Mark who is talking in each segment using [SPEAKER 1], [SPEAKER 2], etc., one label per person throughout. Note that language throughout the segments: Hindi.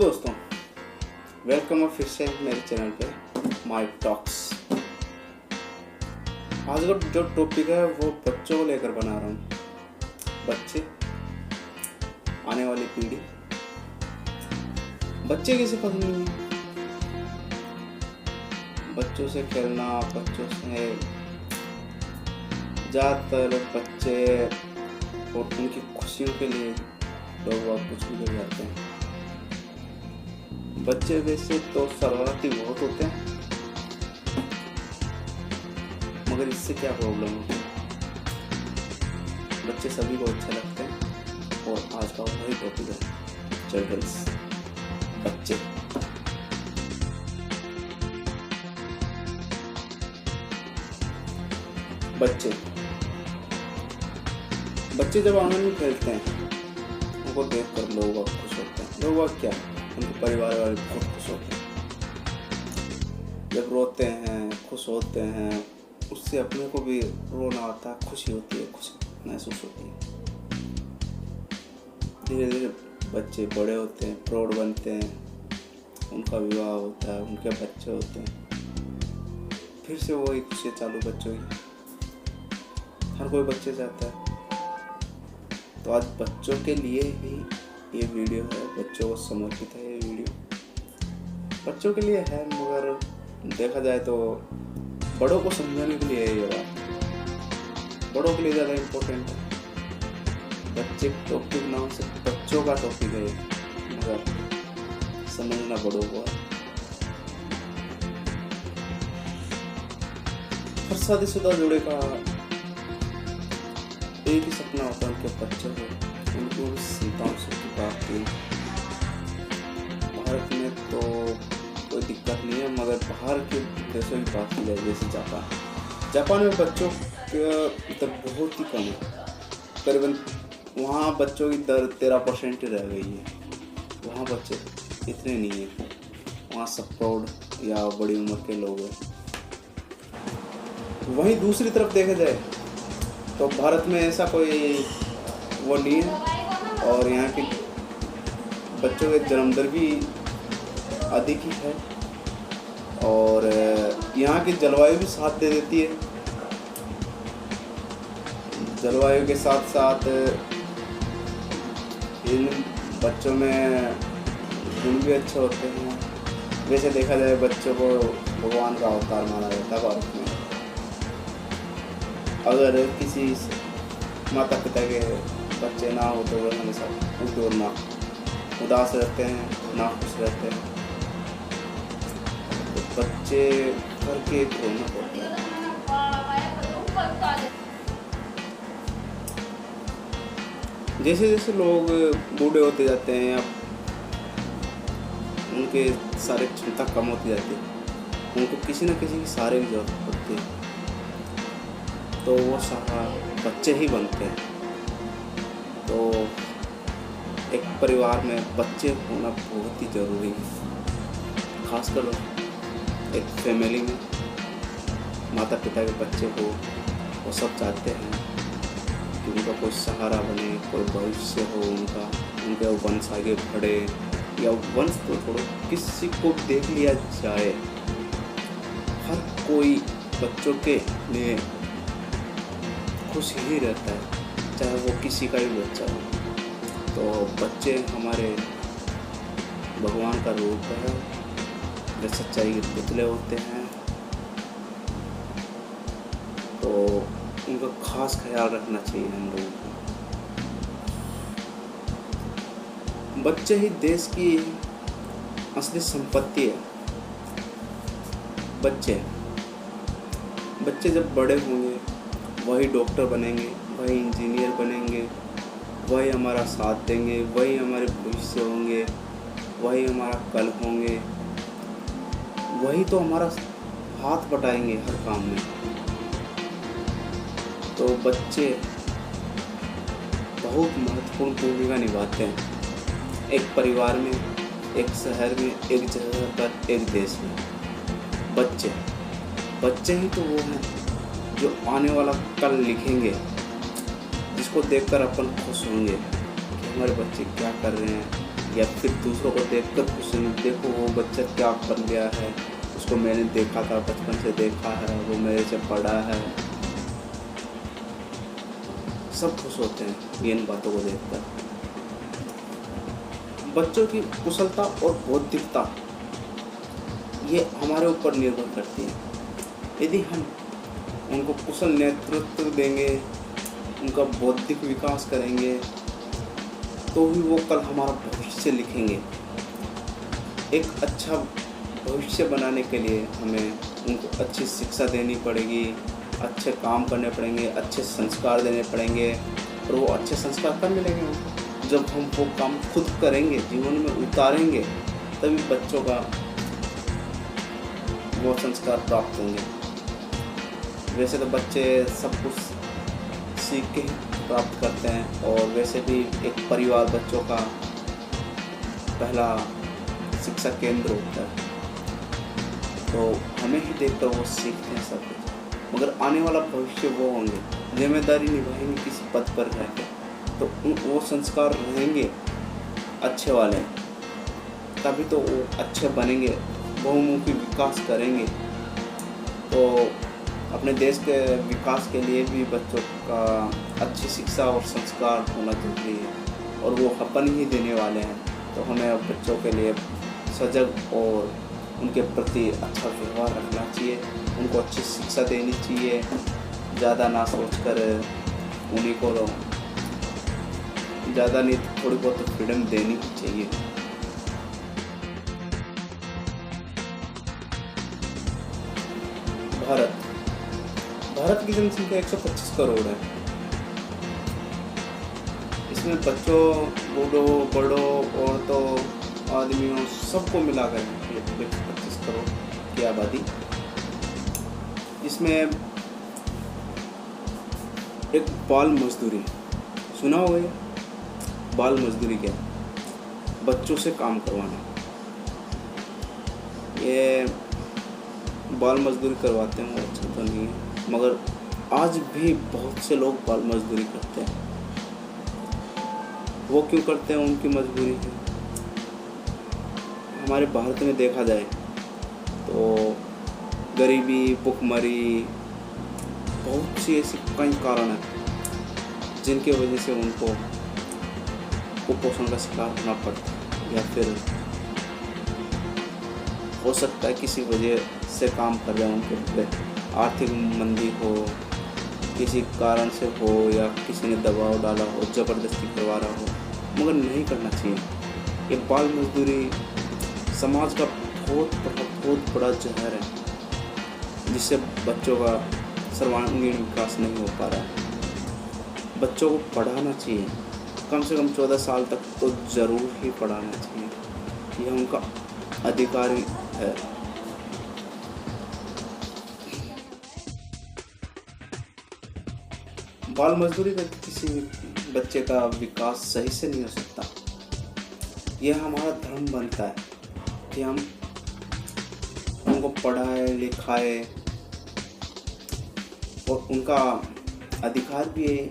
[SPEAKER 1] दोस्तों, वेलकम है फिर से मेरे चैनल पे माई टॉक्स। आज का जो टॉपिक है वो बच्चों को लेकर बना रहा हूँ। बच्चे, आने वाली पीढ़ी। बच्चे किसे पसंद नहीं है? बच्चों से खेलना, बच्चों से ज़्यादातर बच्चे और उनकी खुशियों के लिए लोग बहुत कुछ भी कर जाते हैं। बच्चे वैसे तो शरारती बहुत होते हैं, मगर इससे क्या प्रॉब्लम होती है? बच्चे सभी को अच्छे लगते हैं और आज का वही टॉपिक है चिल्ड्रंस, बच्चे। बच्चे बच्चे जब आंगन में खेलते हैं उनको देखकर लोग खुश होते हैं। लोग क्या, उनके परिवार वाले बहुत खुश होते हैं। जब रोते हैं, खुश होते हैं, उससे अपने को भी रोना आता है, खुशी होती है, खुशी महसूस होती है। धीरे धीरे बच्चे बड़े होते हैं, प्रौढ़ बनते हैं, उनका विवाह होता है, उनके बच्चे होते हैं, फिर से वही खुशियाँ चालू बच्चों की। हर कोई बच्चे चाहता है। तो आज बच्चों के लिए ही ये वीडियो है, बच्चों को समर्पित है ये वीडियो। बच्चों के लिए है, मगर देखा जाए तो बड़ों को समझाने के लिए ये बात बड़ों के लिए ज़्यादा इम्पोर्टेंट है। बच्चे टॉपिक नाम से बच्चों का टॉपिक है, मगर समझना बड़ों को है। हर शादीशुदा जोड़े का एक ही सपना होता है, उनके बच्चे हो, उनको संतान सुखी प्राप्ति। भारत में तो कोई दिक्कत नहीं है, मगर बाहर के देशों की बात की जाए, जैसे जापान में बच्चों की दर बहुत ही कम है। करीबन वहाँ बच्चों की दर 13% ही रह गई है। वहाँ बच्चे इतने नहीं है, वहाँ सब प्रौढ़ या बड़ी उम्र के लोग हैं। वहीं दूसरी तरफ देखा जाए तो भारत में ऐसा कोई वो नहीं है, और यहाँ के बच्चों के जन्म दर भी अधिक ही है, और यहाँ की जलवायु भी साथ दे देती है। जलवायु के साथ साथ इन बच्चों में गुण भी अच्छे होते हैं। वैसे देखा जाए बच्चों को भगवान का अवतार माना जाता है भारत में। अगर किसी माता पिता के बच्चे ना हो तो वह हमेशा उदास रहते हैं, ना खुश रहते हैं। तो बच्चे घर के एक रौनक होते हैं। जैसे जैसे लोग बूढ़े होते जाते हैं या उनके सारे क्षमता कम होती जाती है, उनको किसी न किसी की सहारे की जरूरत पड़ती है, तो वो सहारा बच्चे ही बनते हैं। तो एक परिवार में बच्चे होना बहुत ही ज़रूरी है। खासकर एक फैमिली में माता पिता के बच्चे हो, वो सब चाहते हैं कि उनका कोई सहारा बने, कोई भविष्य हो उनका, उनके वंश आगे बढ़े, या वंश तो छोड़ो, किसी को देख लिया जाए। हर कोई बच्चों के लिए खुश ही रहता है, चाहे वो किसी का भी बच्चा हो। तो बच्चे हमारे भगवान का रूप है, वे सच्चाई के पुतले होते हैं। तो उनका खास ख्याल रखना चाहिए हम लोगों को। बच्चे ही देश की असली संपत्ति है। बच्चे जब बड़े होंगे वही डॉक्टर बनेंगे, वही इंजीनियर बनेंगे, वही हमारा साथ देंगे, वही हमारे भविष्य होंगे, वही हमारा कल होंगे, वही तो हमारा हाथ बटाएंगे हर काम में। तो बच्चे बहुत महत्वपूर्ण भूमिका निभाते हैं एक परिवार में, एक शहर में, एक जगह पर, एक देश में। बच्चे ही तो वो हैं जो आने वाला कल लिखेंगे, जिसको देखकर अपन खुश होंगे कि हमारे बच्चे क्या कर रहे हैं, या फिर दूसरों को देखकर खुशी नहीं, देखो वो बच्चा क्या बन गया है, उसको मैंने देखा था, बचपन से देखा है, वो मेरे से बड़ा है। सब खुश होते हैं इन बातों को देखकर। बच्चों की कुशलता और बौद्धिकता ये हमारे ऊपर निर्भर करती है। यदि हम उनको कुशल नेतृत्व देंगे, उनका बौद्धिक विकास करेंगे, तो ही वो कल हमारा भविष्य लिखेंगे। एक अच्छा भविष्य बनाने के लिए हमें उनको अच्छी शिक्षा देनी पड़ेगी, अच्छे काम करने पड़ेंगे, अच्छे संस्कार देने पड़ेंगे। और वो अच्छे संस्कार कब मिलेंगे उनको? जब हम वो काम खुद करेंगे, जीवन में उतारेंगे, तभी बच्चों का वो संस्कार प्राप्त होंगे। वैसे तो बच्चे सब कुछ सीख के ही प्राप्त करते हैं, और वैसे भी एक परिवार बच्चों का पहला शिक्षा केंद्र होता है, तो हमें ही देखकर वो सीखते हैं सब कुछ। मगर आने वाला भविष्य वो होंगे, जिम्मेदारी निभाएंगे किसी पद पर रहकर, तो वो संस्कार रहेंगे अच्छे वाले, तभी तो वो अच्छे बनेंगे, बहुमुखी विकास करेंगे। तो अपने देश के विकास के लिए भी बच्चों का अच्छी शिक्षा और संस्कार होना जरूरी है, और वो अपन ही देने वाले हैं। तो हमें अब बच्चों के लिए सजग और उनके प्रति अच्छा व्यवहार रखना चाहिए, उनको अच्छी शिक्षा देनी चाहिए, ज़्यादा ना सोचकर उन्हीं को ज़्यादा नहीं थोड़ी बहुत फ्रीडम देनी चाहिए। भारत की जनसंख्या 125 करोड़ है। इसमें बच्चों, बूढ़ों, बड़ों, औरतों, आदमियों सबको मिलाकर 125 करोड़ की आबादी। इसमें एक बाल मजदूरी सुना होगा। बाल मजदूरी क्या? बच्चों से काम करवाना। ये बाल मजदूरी करवाते हैं, वो अच्छा तो नहीं है, मगर आज भी बहुत से लोग बाल मजदूरी करते हैं। वो क्यों करते हैं? उनकी मजबूरी है। हमारे भारत में देखा जाए तो गरीबी, भुखमरी, बहुत सी ऐसी कई कारण हैं जिनके वजह से उनको कुपोषण का शिकार होना पड़ता है, या फिर हो सकता है किसी वजह से काम कर रहे हैं, उनके पे आर्थिक मंदी हो, किसी कारण से हो, या किसी ने दबाव डाला हो, ज़बरदस्ती करवा रहा हो, मगर नहीं करना चाहिए। ये बाल मजदूरी समाज का बहुत बड़ा जहर है, जिससे बच्चों का सर्वांगीण विकास नहीं हो पा रहा है। बच्चों को पढ़ाना चाहिए, कम से कम 14 साल तक तो ज़रूर ही पढ़ाना चाहिए। यह उनका अधिकार है। बाल मजदूरी करके किसी बच्चे का विकास सही से नहीं हो सकता। यह हमारा धर्म बनता है कि हम उनको पढ़ाए लिखाए, और उनका अधिकार भी है।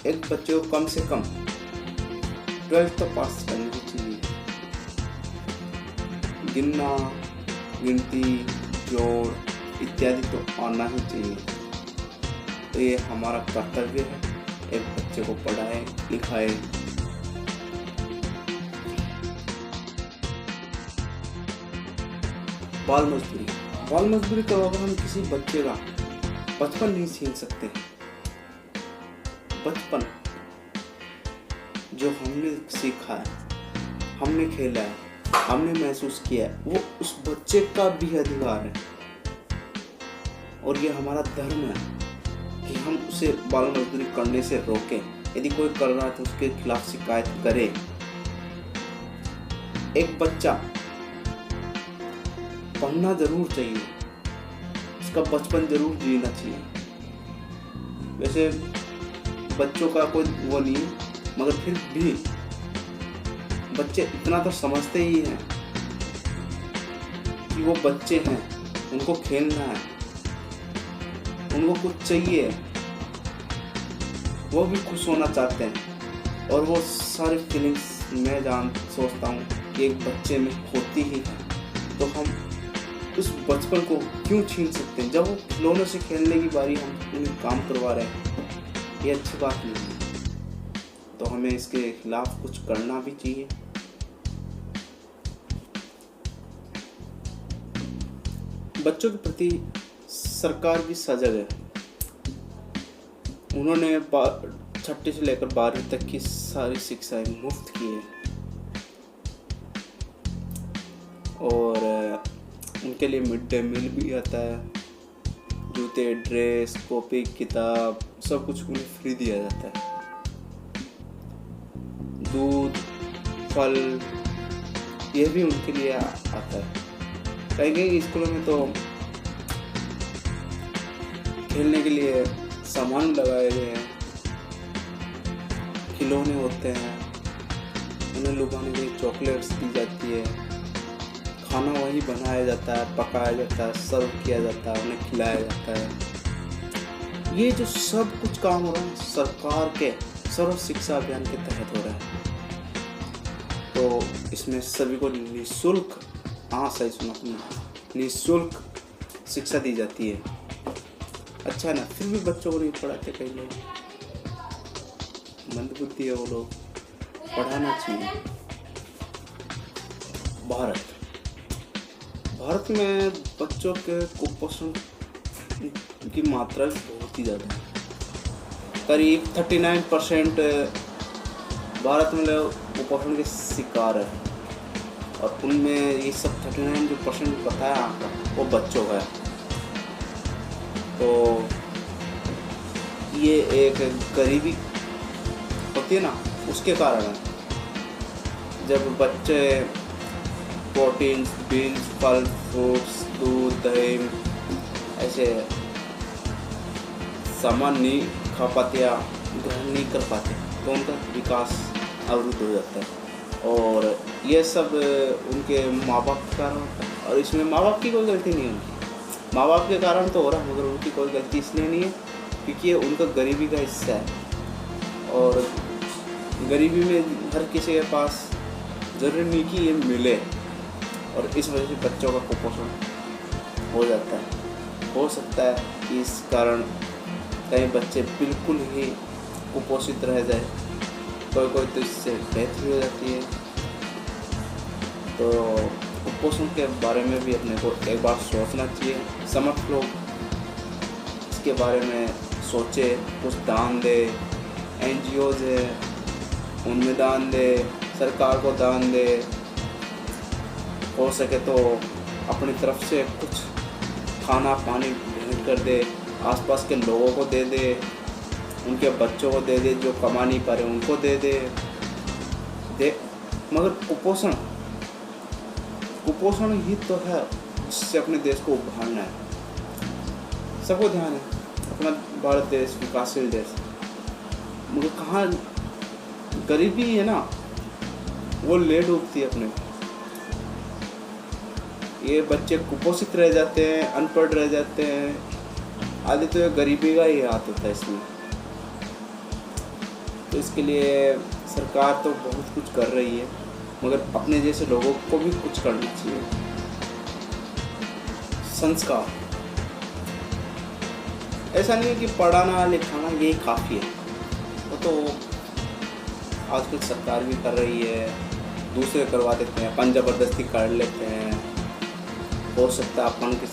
[SPEAKER 1] एक बच्चे को कम से कम 12th तो पास करनी चाहिए। गिनना, गिनती, जोड़ इत्यादि तो आना ही चाहिए। तो ये हमारा कर्तव्य है, एक बच्चे को पढ़ाए लिखाए। बाल मजदूरी करवाकर हम किसी बच्चे का बचपन नहीं छीन सकते। बचपन जो हमने सीखा है, हमने खेला है, हमने महसूस किया है, वो उस बच्चे का भी अधिकार है। और ये हमारा धर्म है कि हम उसे बाल मजदूरी करने से रोकें। यदि कोई कर रहा है तो उसके खिलाफ शिकायत करें। एक बच्चा पढ़ना जरूर चाहिए, उसका बचपन जरूर जीना चाहिए। वैसे बच्चों का कोई वो नहीं, मगर फिर भी बच्चे इतना तो समझते ही हैं कि वो बच्चे हैं, उनको खेलना है, उनको कुछ चाहिए, वो भी खुश होना चाहते हैं, और वो सारी फीलिंग्स मैं सोचता हूँ कि एक बच्चे में होती ही है, तो हम उस बचपन को क्यों छीन सकते हैं? जब वो खिलौनों से खेलने की बारी हम उन्हें काम करवा रहे हैं, ये अच्छी बात नहीं है। तो हमें इसके खिलाफ कुछ करना भी चाहिए। बच्चों के प्रति सरकार भी सजग है। उन्होंने 6ठी से लेकर 12वीं तक की सारी शिक्षाएं मुफ्त की है और उनके लिए मिड डे मील भी आता है, जूते, ड्रेस, कॉपी, किताब, सब कुछ उन्हें फ्री दिया जाता है। दूध, फल, यह भी उनके लिए आता है। कई स्कूलों में तो खेलने के लिए सामान लगाए गए हैं, खिलौने होते हैं, उन्हें लुभाने के लिए चॉकलेट्स दी जाती है, खाना वही बनाया जाता है, पकाया जाता है, सर्व किया जाता है, उन्हें खिलाया जाता है। ये जो सब कुछ काम हो रहा है सरकार के सर्व शिक्षा अभियान के तहत हो रहा है। तो इसमें सभी को निःशुल्क, हाँ सही सुना आपने, निःशुल्क शिक्षा दी जाती है। अच्छा है ना, फिर भी बच्चों को नहीं पढ़ाते कई लोग, मंदबुद्धि है वो लोग, पढ़ाना चाहिए। भारत में बच्चों के कुपोषण की मात्रा बहुत ही ज़्यादा है। करीब 39% भारत में लोग कुपोषण के शिकार है और उनमें ये सब 39% बताया आंकड़ा वो बच्चों का है। तो ये एक गरीबी होती है ना, उसके कारण है। जब बच्चे प्रोटीन्स, बीन्स, फल, फ्रूट्स, दूध, दही ऐसे सामान नहीं खा पाते या ग्रहण नहीं कर पाते तो उनका विकास अवरुद्ध हो जाता है और ये सब उनके माँ बाप के कारण होता है। और इसमें माँ बाप की कोई गलती नहीं है, उनकी माँ बाप के कारण तो हो रहा है, मगर उनकी कोई गलती इसलिए नहीं है क्योंकि ये उनका गरीबी का हिस्सा है। और गरीबी में हर किसी के पास ज़रूरी नहीं कि ये मिले और इस वजह से बच्चों का कुपोषण हो जाता है। हो सकता है कि इस कारण कई बच्चे बिल्कुल ही कुपोषित रह जाए, कोई तो इससे डेथ भी हो जाती है। तो कुपोषण के बारे में भी अपने को एक बार सोचना चाहिए। समर्थ लोग इसके बारे में सोचे, कुछ दान दे, NGOs है उनमें दान दे, सरकार को दान दे, हो सके तो अपनी तरफ से कुछ खाना पानी भेंट कर दे, आसपास के लोगों को दे दे, उनके बच्चों को दे दे, जो कमा नहीं पा रहे उनको दे दे। मगर कुपोषण ही तो है जिससे अपने देश को उभारना है। सबको ध्यान है अपना भारत देश विकासशील देश, मगर कहाँ गरीबी है ना, वो ले डूबती है अपने। ये बच्चे कुपोषित रह जाते हैं, अनपढ़ रह जाते हैं, आदि तो गरीबी का ही हाथ होता है इसमें। तो इसके लिए सरकार तो बहुत कुछ कर रही है, मगर अपने जैसे लोगों को भी कुछ करना चाहिए। संस्कार, ऐसा नहीं है कि पढ़ाना लिखाना यही काफ़ी है, वो तो आजकल सरकार भी कर रही है, दूसरे करवा देते हैं, अपन ज़बरदस्ती कर लेते हैं। हो सकता है अपन के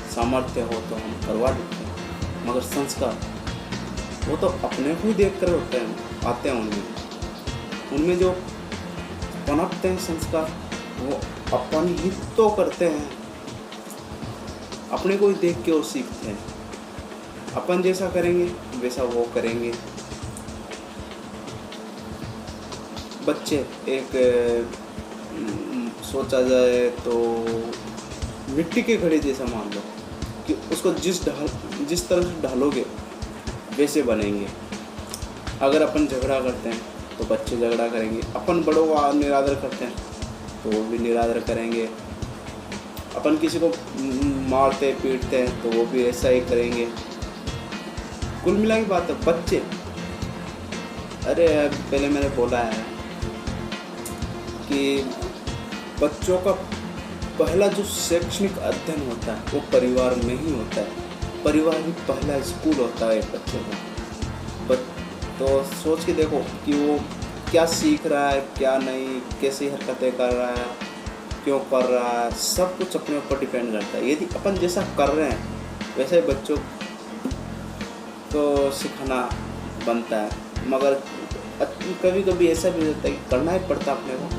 [SPEAKER 1] सामर्थ्य हो तो हम करवा देते हैं, मगर संस्कार वो तो अपने को ही देख कर होते हैं, आते हैं उनमें जो पनपते हैं संस्कार, वो अपन ही तो करते हैं, अपने को ही देख के और सीखते हैं। अपन जैसा करेंगे वैसा वो करेंगे। बच्चे एक सोचा जाए तो मिट्टी के घड़े जैसा मान लो कि उसको जिस तरह से ढालोगे वैसे बनेंगे। अगर अपन झगड़ा करते हैं तो बच्चे झगड़ा करेंगे, अपन बड़ों का निरादर करते हैं तो वो भी निरादर करेंगे, अपन किसी को मारते पीटते हैं तो वो भी ऐसा ही करेंगे। कुल मिला की बात है बच्चे, अरे पहले मैंने बोला है कि बच्चों का पहला जो शैक्षणिक अध्ययन होता है वो परिवार में ही होता है। परिवार ही पहला स्कूल होता है एक बच्चे का। तो सोच के देखो कि वो क्या सीख रहा है, क्या नहीं, कैसी हरकतें कर रहा है, क्यों कर रहा है, सब कुछ अपने ऊपर डिपेंड करता है। यदि अपन जैसा कर रहे हैं वैसे ही बच्चों को सिखाना बनता है। मगर कभी कभी ऐसा भी होता है कि करना ही पड़ता अपने को,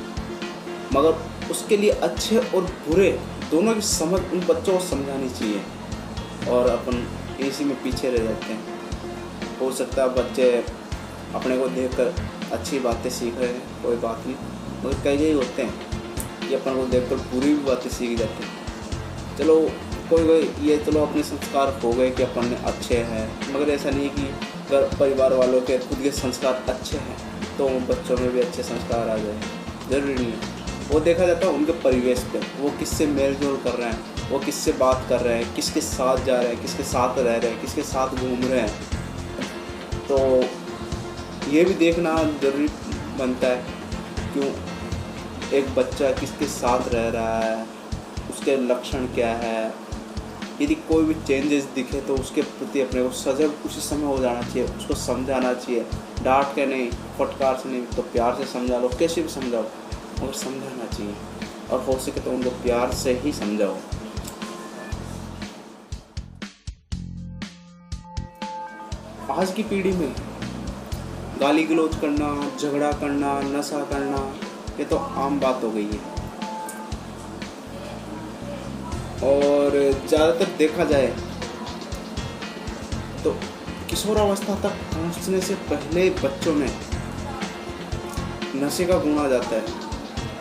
[SPEAKER 1] मगर उसके लिए अच्छे और बुरे दोनों की समझ उन बच्चों को समझानी चाहिए, और अपन इसी में पीछे रह जाते हैं। हो सकता है बच्चे अपने को देखकर अच्छी बातें सीख रहे हैं, कोई बात नहीं, मगर कई होते हैं कि अपन को देखकर बुरी भी बातें सीख जाते हैं। चलो कोई ये चलो अपने संस्कार हो गए कि अपन अच्छे हैं, मगर ऐसा नहीं कि अगर परिवार वालों के खुद के संस्कार अच्छे हैं तो बच्चों में भी अच्छे संस्कार आ जाए, ज़रूरी नहीं है। वो देखा जाता है उनके परिवेश पे, वो किससे मेल जोल कर रहे हैं, वो किससे बात कर रहे हैं, किसके साथ जा रहे हैं, किसके साथ रह रहे हैं, किसके साथ घूम रहे हैं। तो ये भी देखना ज़रूरी बनता है क्यों एक बच्चा किसके साथ रह रहा है, उसके लक्षण क्या है। यदि कोई भी चेंजेस दिखे तो उसके प्रति अपने को सजग उसी समय हो जाना चाहिए, उसको समझाना चाहिए, डांट के नहीं, फटकार से नहीं, तो प्यार से समझा लो, कैसे भी समझाओ, और समझाना चाहिए, और हो सके तो उनको प्यार से ही समझाओ। आज की पीढ़ी में गाली गलौज करना, झगड़ा करना, नशा करना, ये तो आम बात हो गई है। और ज़्यादातर देखा जाए तो किशोरावस्था तक पहुंचने से पहले बच्चों में नशे का गुण आ जाता है,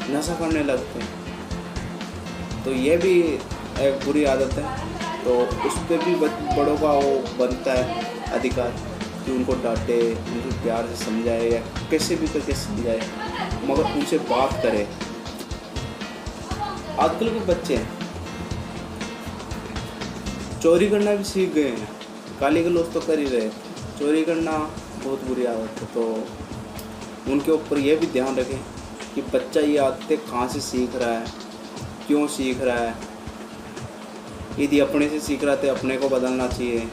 [SPEAKER 1] नशा करने लगते हैं। तो ये भी एक बुरी आदत है। तो उस पर भी बड़ों का वो बनता है अधिकार कि उनको डांटे, उनको प्यार से समझाए या कैसे भी करके समझाए, मगर उनसे बात करे। आजकल के बच्चे चोरी करना भी सीख गए हैं, गाली गलौज तो कर ही रहे, चोरी करना बहुत बुरी आदत है। तो उनके ऊपर यह भी ध्यान रखें कि बच्चा ये आदतें कहाँ से सीख रहा है, क्यों सीख रहा है। यदि अपने से सीख रहा है तो अपने को बदलना चाहिए,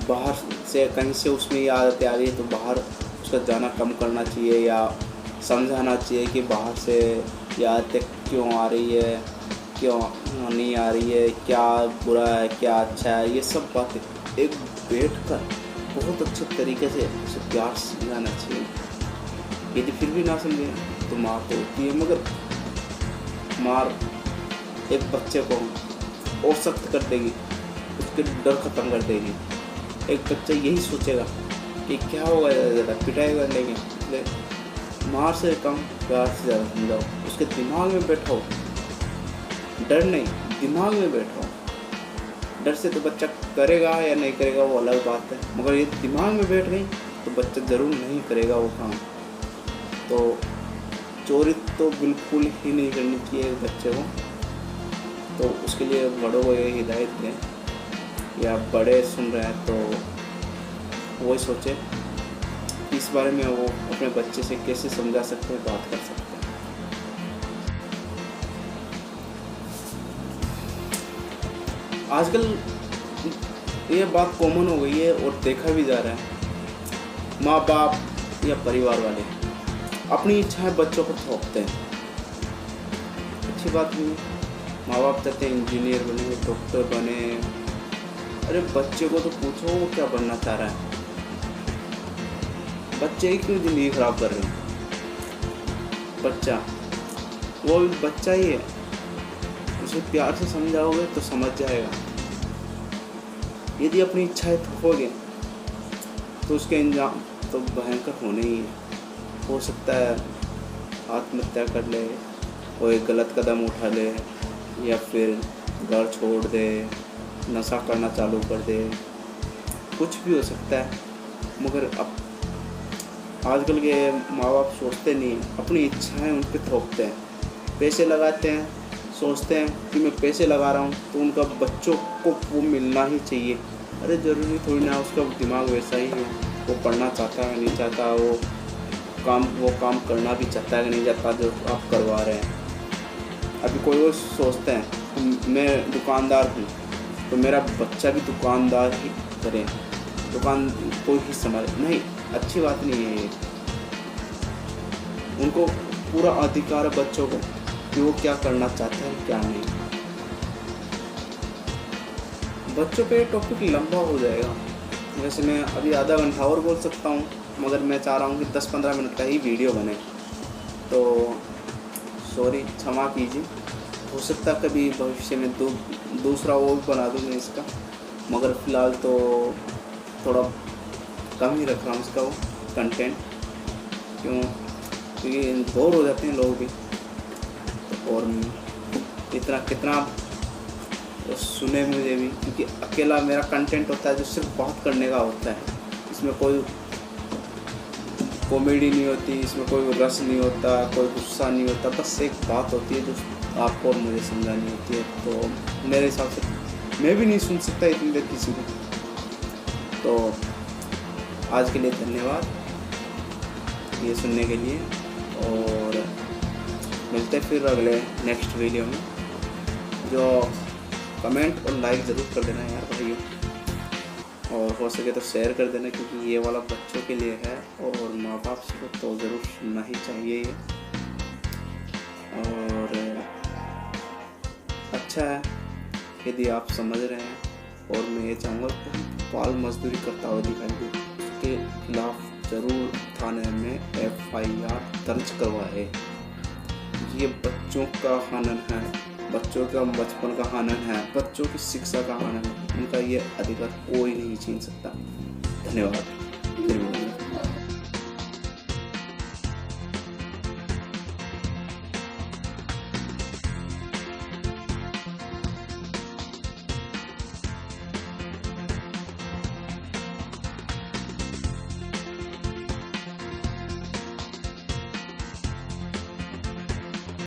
[SPEAKER 1] बाहर से कहीं से उसमें ये आदतें आ रही है तो बाहर उसका जाना कम करना चाहिए, या समझाना चाहिए कि बाहर से ये आदतें क्यों आ रही है, क्यों नहीं आ रही है, क्या बुरा है, क्या अच्छा है। ये सब बातें एक बैठकर बहुत अच्छे तरीके से उसे प्यार से समझाना चाहिए। यदि फिर भी ना समझे तो मार तो होती है, मगर मार एक बच्चे को और सख्त कर देगी, उसके डर ख़त्म कर देगी। एक बच्चा यही सोचेगा कि क्या होगा ज़्यादा पिटाई करने की, इसलिए मार से कम प्यार से ज़्यादा समझाओ, उसके दिमाग में बैठाओ। डर नहीं, दिमाग में बैठाओ। डर से तो बच्चा करेगा या नहीं करेगा वो अलग बात है, मगर ये दिमाग में बैठ गई तो बच्चा ज़रूर नहीं करेगा वो काम। तो चोरी तो बिल्कुल ही नहीं करनी चाहिए बच्चे को। तो उसके लिए बड़ों को ये हिदायत दें, या बड़े सुन रहे हैं तो वही सोचे इस बारे में वो अपने बच्चे से कैसे समझा सकते हैं, बात कर सकते हैं। आजकल ये बात कॉमन हो गई है और देखा भी जा रहा है, माँ बाप या परिवार वाले अपनी इच्छाएं बच्चों पर थोपते हैं। अच्छी बात नहीं है। माँ बाप चाहते हैं इंजीनियर बने, डॉक्टर बने। अरे बच्चे को तो पूछो वो क्या बनना चाह रहा है। बच्चे ही क्यों ज़िंदगी ख़राब कर रहे हैं। बच्चा वो बच्चा ही है, उसे प्यार से समझाओगे तो समझ जाएगा। यदि अपनी इच्छाएं थोपोगे तो उसके अंजाम तो भयंकर होने ही है। हो सकता है आत्महत्या कर ले, कोई गलत कदम उठा ले, या फिर घर छोड़ दे, नशा करना चालू कर दे, कुछ भी हो सकता है। मगर अब आजकल के माँ बाप सोचते नहीं, अपनी इच्छाएं उन पर थोपते हैं, पैसे लगाते हैं, सोचते हैं कि मैं पैसे लगा रहा हूँ तो उनका बच्चों को वो मिलना ही चाहिए। अरे ज़रूरी थोड़ी ना उसका दिमाग वैसा ही है, वो पढ़ना चाहता है नहीं चाहता, वो वो काम करना भी चाहता है कि नहीं चाहता जो आप करवा रहे हैं। अभी कोई वो सोचते हैं मैं दुकानदार हूँ तो मेरा बच्चा भी दुकानदार ही करे, दुकान कोई ही संभाले, नहीं, अच्छी बात नहीं है ये। उनको पूरा अधिकार है बच्चों को कि वो क्या करना चाहते हैं क्या नहीं। बच्चों पे टॉपिक लंबा हो जाएगा, वैसे मैं अभी आधा घंटा और बोल सकता हूँ, मगर मैं चाह रहा हूँ कि 10-15 मिनट का ही वीडियो बने, तो सॉरी, क्षमा कीजिए। हो सकता कभी भविष्य में दूसरा वो भी बना दूँगा इसका, मगर फ़िलहाल तो थोड़ा कम ही रख रहा हूँ इसका वो कंटेंट, क्योंकि बोर हो जाते हैं लोग भी, और इतना कितना सुने मुझे भी, क्योंकि अकेला मेरा कंटेंट होता है जो सिर्फ बात करने का होता है, इसमें कोई कॉमेडी नहीं होती, इसमें कोई रस नहीं होता, कोई गुस्सा नहीं होता, बस एक बात होती है जो आपको और मुझे समझानी होती है। तो मेरे हिसाब से मैं भी नहीं सुन सकता इतनी देर किसी को। तो आज के लिए धन्यवाद ये सुनने के लिए, और मिलते फिर अगले नेक्स्ट वीडियो में। जो कमेंट और लाइक ज़रूर कर देना यार भाइयों, और हो सके तो शेयर कर देना, क्योंकि ये वाला बच्चों के लिए है और माँ बाप को तो ज़रूर सुनना ही चाहिए ये। और अच्छा है यदि आप समझ रहे हैं, और मैं ये चाहूँगा कि बाल मजदूरी करता हुआ दिखाई दे, उसके खिलाफ ज़रूर थाने में FIR दर्ज करवाए। ये बच्चों का हनन है, बच्चों का बचपन का हनन है, बच्चों की शिक्षा का हनन है, उनका ये अधिकार कोई नहीं छीन सकता। धन्यवाद।